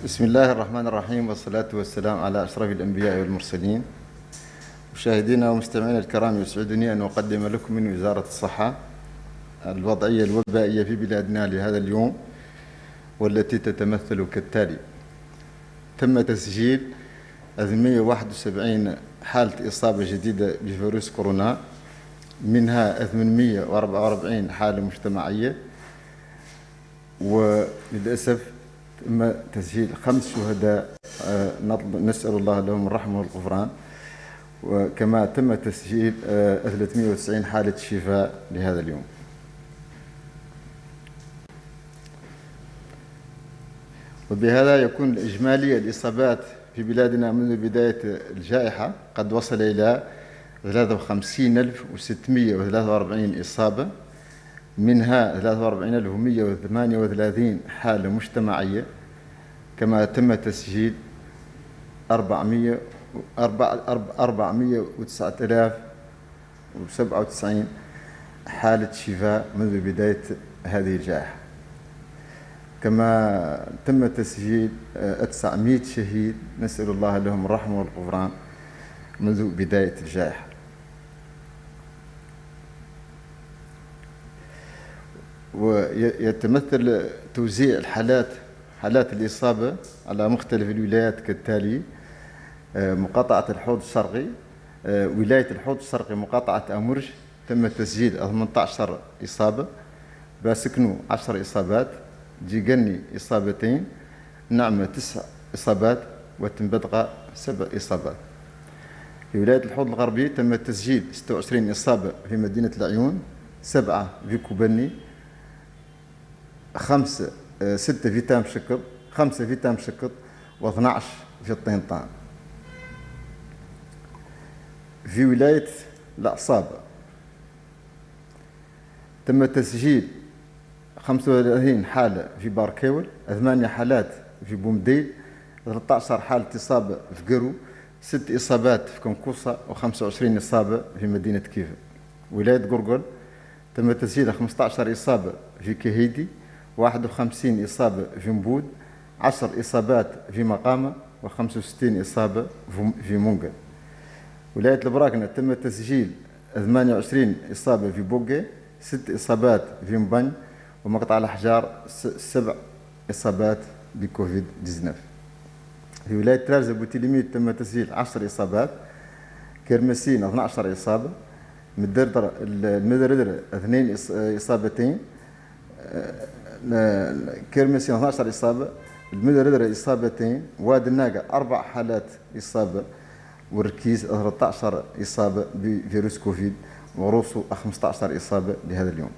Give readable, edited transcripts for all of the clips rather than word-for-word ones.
بسم الله الرحمن الرحيم، والصلاة والسلام على أشرف الأنبياء والمرسلين. مشاهدينا ومستمعينا الكرام، يسعدني أن أقدم لكم من وزارة الصحة الوضعية الوبائية في بلادنا لهذا اليوم، والتي تتمثل كالتالي: تم تسجيل 171 حالة إصابة جديدة بفيروس كورونا، منها 844 حالة مجتمعية، وللأسف تم تسجيل 5 شهداء نسأل الله لهم الرحمة والغفران، وكما تم تسجيل 390 حالة شفاء لهذا اليوم. وبهذا يكون الإجمالي الإصابات في بلادنا منذ بداية الجائحة قد وصل إلى 53643 إصابة، منها 43138 حالة مجتمعية، كما تم تسجيل 409,097 حالة شفاء منذ بداية هذه الجائحة، كما تم تسجيل 900 شهيد نسأل الله لهم الرحمة والغفران منذ بداية الجائحة. ويتمثل توزيع حالات الإصابة على مختلف الولايات كالتالي: مقاطعة الحوض الشرقي، ولاية الحوض الشرقي مقاطعة أمرج تم تسجيل 18 إصابة، باسكنو 10 إصابات، جيجني إصابتين، نعمة 9 إصابات، وتنبدغة 7 إصابات. في ولاية الحوض الغربي تم تسجيل 26 إصابة في مدينة العيون، 7 في كوبني، 6 في تام شكر، 5 في تام شكر، و12 في الطنطان. في ولاية الأعصاب تم تسجيل 35 حالة في باركيول، 8 حالات في بومديل، 13 حالة إصابة في قرو، 6 إصابات في كنكوصة، و25 إصابة في مدينة كيفا. ولاية قرقل تم تسجيل 15 إصابة في كهيدي، 51 إصابة في مبود، 10 إصابات في مقامة، و65 إصابة في منقل. ولاية البراكنة تم تسجيل 28 إصابة في بوقي، 6 إصابات في مبن، ومقطع الأحجار 7 إصابات بكوفيد 19. في ولاية ترارزة بوتيليميد تم تسجيل 10 إصابات، كرمسين 12 إصابة، المدردر 2 إصابتين، كرمسين 12 إصابة، المدردر إصابتين، واد الناقة 4 حالات إصابة، والركيز 13 إصابة بفيروس كوفيد، وروسو 15 إصابة لهذا اليوم.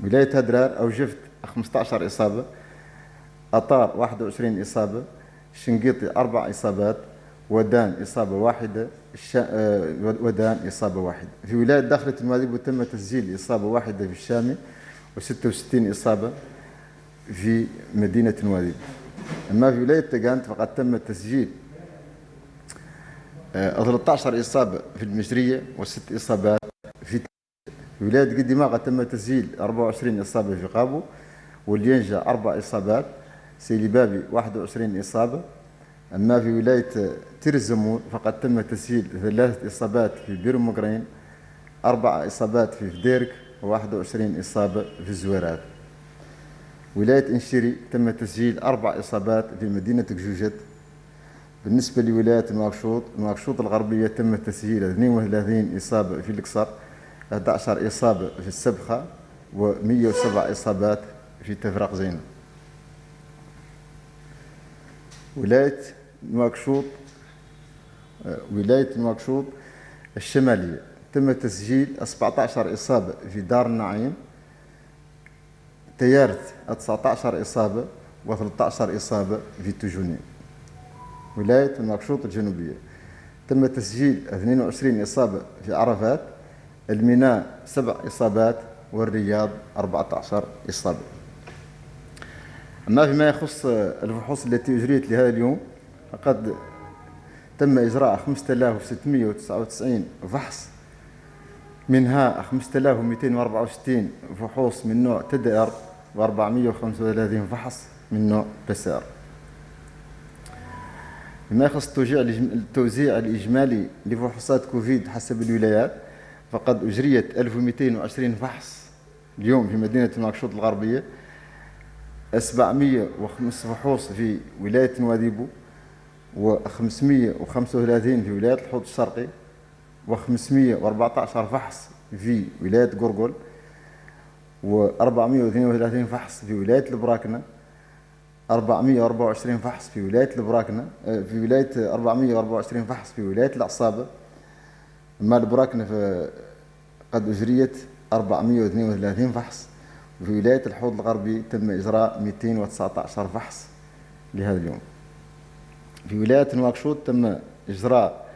ولاية هدرار أوجفت 15 إصابة، أطار 21 إصابة، شنقيطي 4 إصابات، ودان إصابة واحدة، ودان إصابة واحدة. في ولاية داخلة الماذيب تم تسجيل إصابة واحدة في الشامي، و66 إصابة في مدينة نواذيب. أما في ولاية تقانت فقد تم تسجيل 13 إصابة في المجرية، و6 إصابات في ولاية قديماغة تم تسجيل 24 إصابة في قابو، واللينجا 4 إصابات، سيليبابي 21 إصابة. أما في ولاية تيرزمون فقد تم تسجيل 3 إصابات في بيرمقرين، 4 إصابات في فديرك، و21 إصابة في الزويرات. ولاية إنشيري تم تسجيل 4 إصابات في مدينة كجوجت. بالنسبة لولاية نواكشوط الغربية تم تسجيل 32 إصابة في القصر، 11 إصابة في السبخة، و107 إصابات في تفرق زينة. ولاية نواكشوط الشمالية تم تسجيل 17 إصابة في دار النعيم، تيارت 19 إصابة، و13 إصابة في تجونين. ولاية نواكشوط الجنوبية تم تسجيل 22 إصابة في عرفات، الميناء 7 إصابات، والرياض 14 إصابة. أما فيما يخص الفحوص التي أجريت لهذا اليوم فقد تم إجراء 5699 فحص، منها 5264 فحوص من نوع TDR، و435 فحص من نوع PCR. بما يخص التوزيع الإجمالي لفحوصات كوفيد حسب الولايات، فقد أجريت 1220 فحص اليوم في مدينة نواكشوط الغربية، 705 فحوص في ولاية نواديبو، و535 في ولاية الحوض الشرقي، و514 فحص في ولاية قرقل، و432 فحص في ولاية البراكنة، 424 فحص في ولاية البراكنة، في ولاية 424 فحص في ولاية العصابة. أما البراكنة قد أجريت 432 فحص. في ولاية الحوض الغربي تم إجراء 219 فحص لهذا اليوم. في ولاية نواكشوط تم إجراء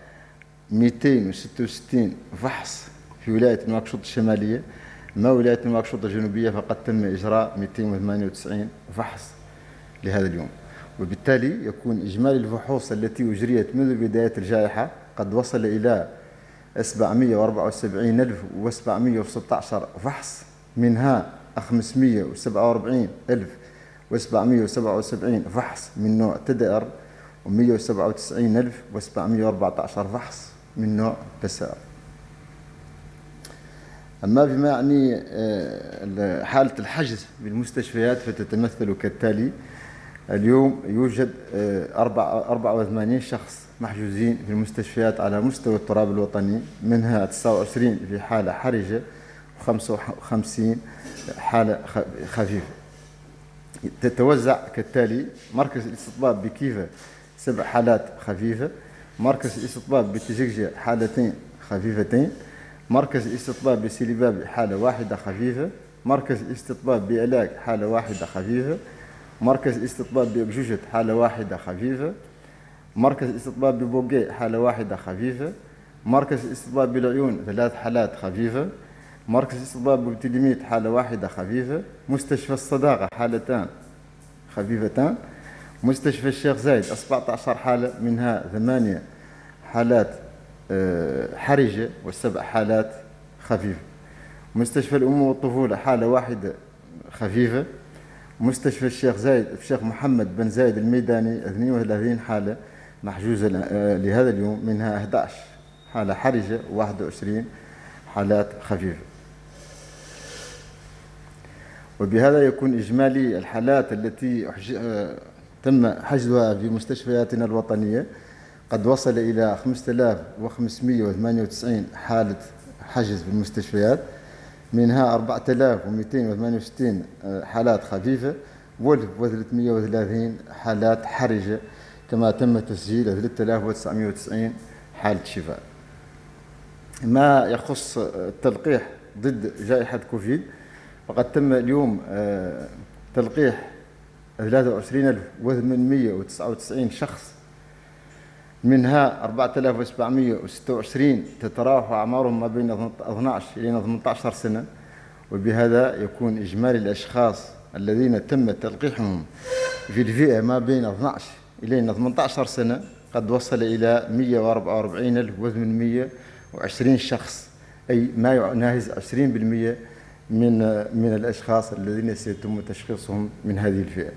266 فحص في ولاية نواكشوط الشمالية. أما ولاية نواكشوط الجنوبية فقد تم إجراء 298 فحص لهذا اليوم. وبالتالي يكون إجمالي الفحوص التي أجريت منذ بداية الجائحة قد وصل إلى 774,716 فحص، منها 547,777 فحص من نوع TDR، و197,714 فحص من نوع PCR. أما بما يعني حالة الحجز بالمستشفيات فتتمثل كالتالي: اليوم يوجد 84 شخص محجوزين في المستشفيات على مستوى التراب الوطني، منها 29 في حالة حرجة و55 حالة خفيفة. تتوزع كالتالي: مركز الاستطباب بكيفة 7 حالات خفيفة، مركز الاستطباب بتجكجة حالتين خفيفتين، مركز الاستطباب بسيليباب حالة واحدة خفيفة، مركز الاستطباب بألاك حالة واحدة خفيفة، مركز الاستطباب بأبجوجة حالة واحدة خفيفة، مركز الاستطباب ببوقي حالة واحدة خفيفة، مركز الاستطباب بالعيون 3 حالات خفيفة، مركز الاستطباب بتلميذ حالة واحدة خفيفة، مستشفى الصداقة حالتان خفيفتان، مستشفى الشيخ زايد 17 حالة، منها 8 حالات حرجة و7 حالات خفيفة، مستشفى الأم والطفولة حالة واحدة خفيفة، مستشفى الشيخ زايد الشيخ محمد بن زايد الميداني 32 حالة محجوزة لهذا اليوم، منها 11 حالة حرجة و21 حالات خفيفة. وبهذا يكون إجمالي الحالات التي تم حجزها في مستشفياتنا الوطنية قد وصل إلى 5598 حالة حجز في المستشفيات، منها 4268 حالات خفيفة و330 حالات حرجة، كما تم تسجيل 3990 حالة شفاء. ما يخص التلقيح ضد جائحة كوفيد، فقد تم اليوم تلقيح 23,899 شخص، منها 4726 تتراوح أعمارهم ما بين 12 إلى 18 سنة. وبهذا يكون إجمالي الأشخاص الذين تم تلقيحهم في الفئة ما بين 12 إلى 18 سنة قد وصل إلى 144,820 شخص، أي ما يناهز 20% من الأشخاص الذين سيتم تشخيصهم من هذه الفئة.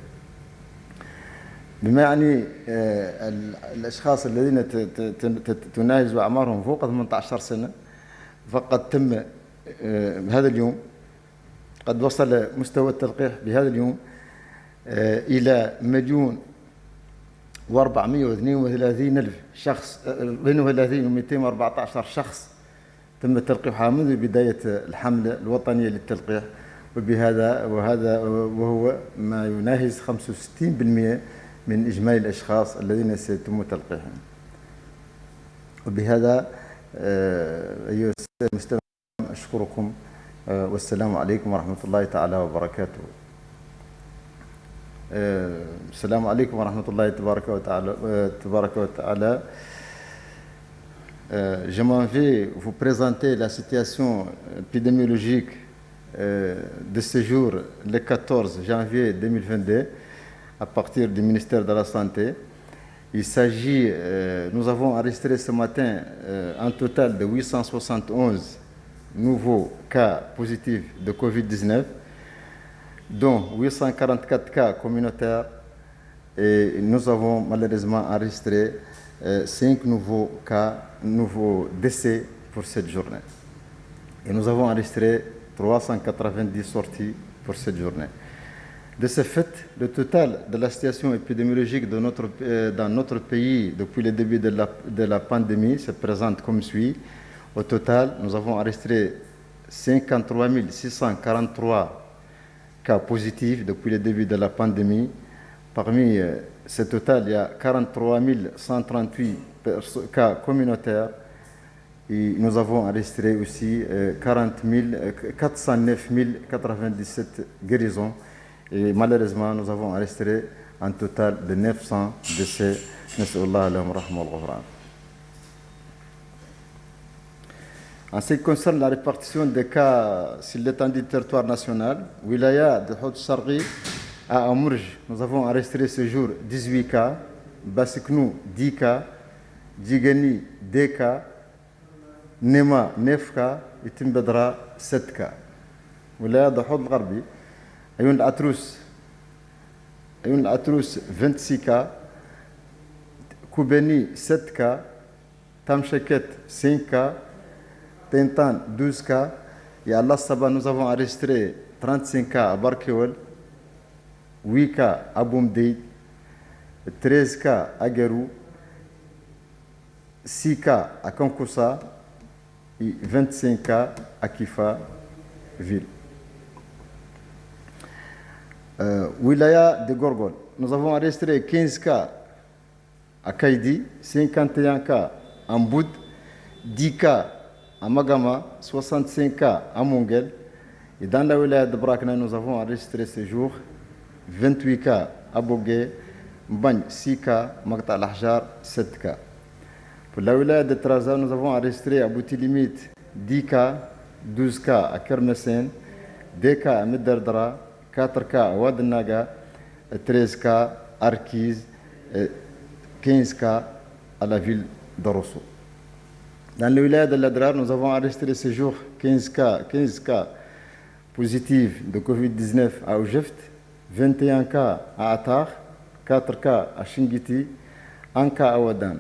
بما يعني الأشخاص الذين تناهز أعمارهم فوق 18 سنة، فقد تم هذا اليوم قد وصل مستوى التلقيح بهذا اليوم إلى 1,432,000 شخص، 32,214 شخص تم تلقيحها منذ بداية الحملة الوطنية للتلقيح. وهو ما يناهز 65% من إجمالي الأشخاص الذين سيتم تلقيحهم. وبهذا أيها السادة المستمعين أشكركم، والسلام عليكم ورحمة الله تعالى وبركاته. السلام عليكم ورحمة الله تبارك وتعالى. Je m'en vais vous présenter la situation épidémiologique de ce jour, le 14 janvier 2022, à partir du ministère de la Santé. Il s'agit, nous avons enregistré ce matin un total de 871 nouveaux cas positifs de Covid-19. dont 844 cas communautaires, et nous avons malheureusement enregistré 5 nouveaux décès pour cette journée. Et nous avons enregistré 390 sorties pour cette journée. De ce fait, le total de la situation épidémiologique dans notre pays depuis le début de la pandémie se présente comme suit. Au total, nous avons enregistré 53 643 cas positifs depuis le début de la pandémie. Parmi ce total, il y a 43 138 cas communautaires et nous avons enregistré aussi 409 097 guérisons. Et malheureusement, nous avons enregistré un total de 900 décès. En ce qui concerne la répartition des cas sur l'étendue du territoire national, Wilaya de Haut-Sarghi à Amourj, nous avons enregistré ce jour 18 cas, Bassiknou 10 cas, Djigani 2 cas, Nema 9 cas et Timbedra 7 cas. Wilaya de Haut-Gharbi, Ayoun Atrous 26 cas, Koubeni 7 cas, Tamcheket 5 cas, Tintan 12 cas, et à Allah Saba nous avons enregistré 35 cas à Barkewel, 8 cas à Boumdeid, 13 cas à Gerou, 6 cas à Kankoussa et 25 cas à Kifa ville. Wilaya de Gorgol, nous avons enregistré 15 cas à Kaidi, 51 cas en Boud, 10 cas à Magama, 65 cas à Mongel. Et dans la wilaya de Brakna, nous avons enregistré ce jour 28 cas à Bogué, Mbagne 6 cas, Magta al-Ahjar 7 cas. Pour la wilaya de Traza, nous avons enregistré à Boutilimit 10 cas, 12 cas à Kermesen, 2 cas à Mederdra, 4 cas à Ouadnaga, 13 cas à Arkiz, 15 cas à la ville d'Orosso. Dans le wilaya de l'Adrar, nous avons enregistré ce jour 15 cas positifs de Covid-19 à Oujeft, 21 cas à Atar, 4 cas à Shingiti, 1 cas à Ouadan.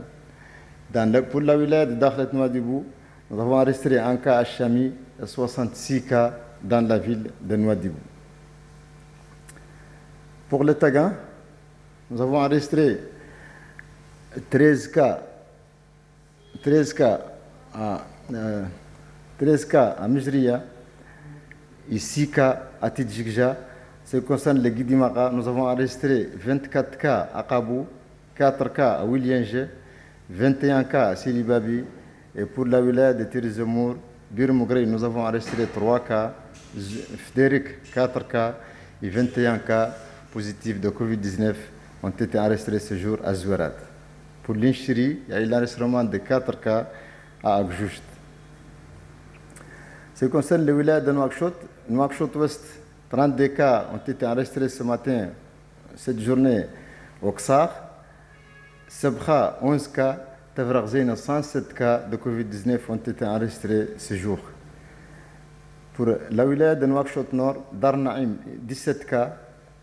Pour la wilaya de Dakhlet Nouadhibou, nous avons enregistré 1 cas à Chami et 66 cas dans la ville de Nouadhibou. Pour le Tagan, nous avons enregistré 13 cas à Mejria et 6 cas à Tidjikja. Ce qui concerne les Guidimara, nous avons enregistré 24 cas à Kabou, 4 cas à Willienge, 21 cas à Silibabi. Et pour la wilaya de Tirizemour, Birmougrey, nous avons enregistré 3 cas, Fderik 4 cas et 21 cas positifs de Covid-19 ont été enregistrés ce jour à Zouarat. Pour l'Inchiri, il y a eu l'enregistrement de 4 cas à Agjoust. Ce qui concerne les wilayas de Nouakchott Ouest, 32 cas ont été enregistrés ce matin, cette journée, au Ksar, Sebkha 11 cas, Tavraghzine 107 cas de Covid-19 ont été enregistrés ce jour. Pour la wilaya de Nouakchott Nord, Dar Naïm 17 cas,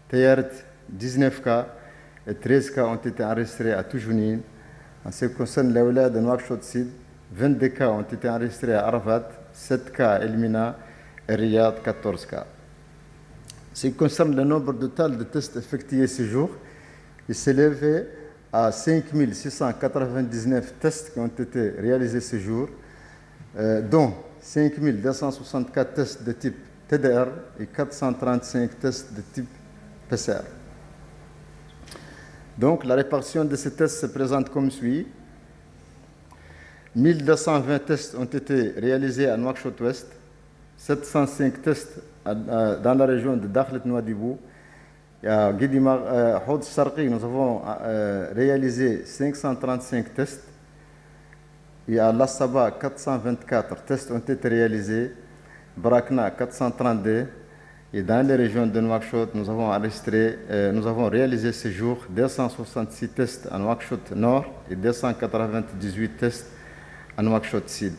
Tayaret 19 cas et 13 cas ont été enregistrés à Toujounine. En ce qui concerne la wilaya de Nouakchott Sud, 22 cas ont été enregistrés à Arafat, 7 cas à Elmina et Riyad 14 cas. Ce qui concerne le nombre total de tests effectués ce jour, il s'élève à 5 699 tests qui ont été réalisés ce jour, dont 5 264 tests de type TDR et 435 tests de type PCR. Donc, la répartition de ces tests se présente comme suit. 1220 tests ont été réalisés à Nouakchott Ouest, 705 tests dans la région de Dakhlet Nouadhibou. À Guidimar, Haut Sarqi, nous avons réalisé 535 tests. Et à Lassaba, 424 tests ont été réalisés. Brakna, 432. Et dans les régions de Nouakchott, nous avons réalisé ce jour 266 tests à Nouakchott Nord et 298 tests à Nouakchott Sud.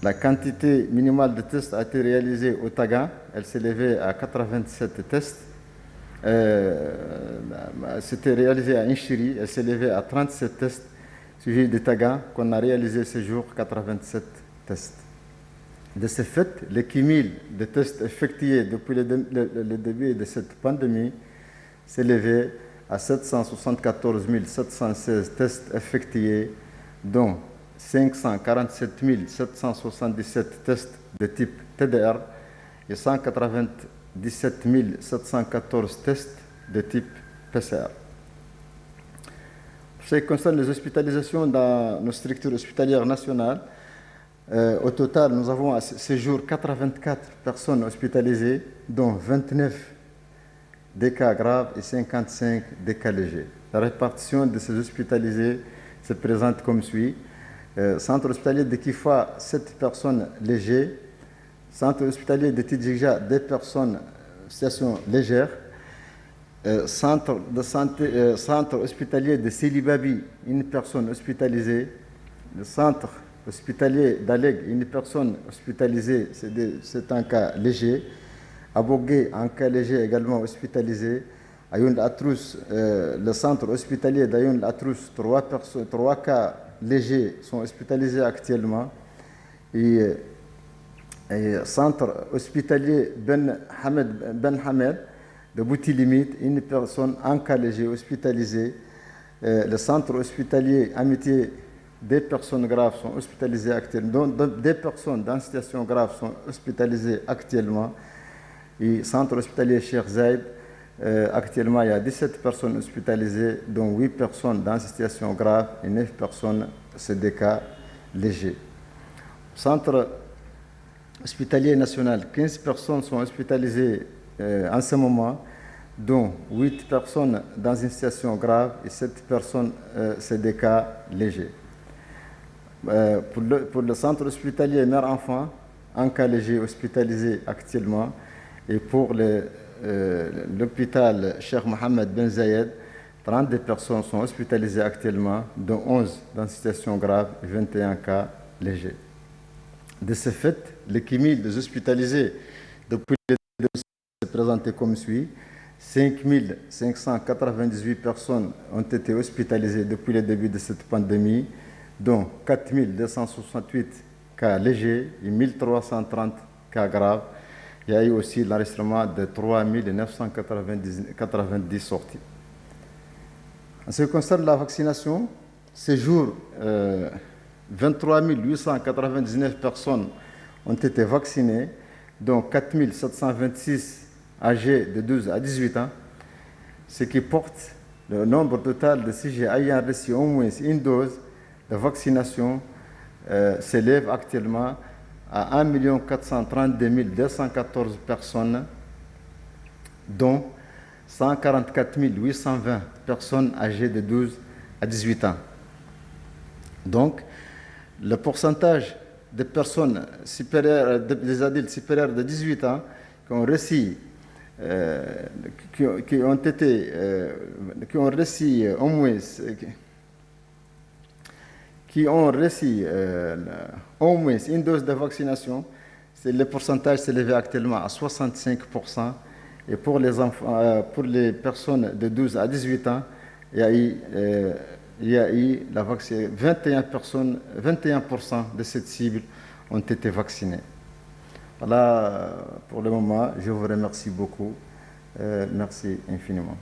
La quantité minimale de tests a été réalisée au Taga. Elle s'est élevée à 87 tests. C'était réalisé à Inchiri. Elle s'est élevée à 37 tests, suivi de Taga, qu'on a réalisé ce jour 87 tests. De ce fait, le cumul de tests effectués depuis le début de cette pandémie s'est élevé à 774 716 tests effectués, dont 547 777 tests de type TDR et 197 714 tests de type PCR. Pour ce qui concerne les hospitalisations dans nos structures hospitalières nationales, au total, nous avons à ce jour 84 personnes hospitalisées, dont 29 des cas graves et 55 des cas légers. La répartition de ces hospitalisés se présente comme suit. Centre hospitalier de Kifa, 7 personnes légères. Centre hospitalier de Tidjigja, 2 personnes en situation légère. Centre hospitalier de Silibabi, 1 personne hospitalisée. Le centre hospitalier d'Aleg, 1 personne hospitalisée, c'est un cas léger. À Bogué, un cas léger également hospitalisé. À Youn Atrous, le centre hospitalier d'Ayoun Atrous, 3 cas légers sont hospitalisés actuellement. Et centre hospitalier Ben Hamed de Boutilimite, 1 personne, un cas léger hospitalisé. Le centre hospitalier Amitié, 2 personnes graves sont hospitalisées actuellement, donc 2 personnes dans situation grave sont hospitalisées actuellement. Et centre hospitalier Cheikh Zayed, actuellement il y a 17 personnes hospitalisées, dont 8 personnes dans situation grave et 9 personnes, c'est des cas légers. Centre hospitalier national, 15 personnes sont hospitalisées en ce moment, dont 8 personnes dans une situation grave et 7 personnes, c'est des cas légers. Pour le centre hospitalier mère-enfant, un cas léger hospitalisé actuellement. Et pour l'hôpital Cheikh Mohammed Ben Zayed, 32 personnes sont hospitalisées actuellement, dont 11 dans situation grave et 21 cas légers. De ce fait, le cumul des hospitalisés depuis le début s'est présenté comme suit. 5 598 personnes ont été hospitalisées depuis le début de cette pandémie, dont 4 268 cas légers et 1330 cas graves. Il y a eu aussi l'enregistrement de 3 990 sorties. En ce qui concerne la vaccination, ce jour, 23 899 personnes ont été vaccinées, dont 4 726 âgés de 12 à 18 ans, ce qui porte le nombre total de sujets ayant reçu au moins une dose de vaccination s'élève actuellement à 1 432 214 personnes, dont 144 820 personnes âgées de 12 à 18 ans. Donc, le pourcentage des personnes supérieures, des adultes supérieurs de 18 ans qui ont reçu, qui ont reçu au moins une dose de vaccination, le pourcentage s'est élevé actuellement à 65%. Et pour les enfants, pour les personnes de 12 à 18 ans, il y a eu la vaccination. 21% de cette cible ont été vaccinés. Voilà pour le moment. Je vous remercie beaucoup. Merci infiniment.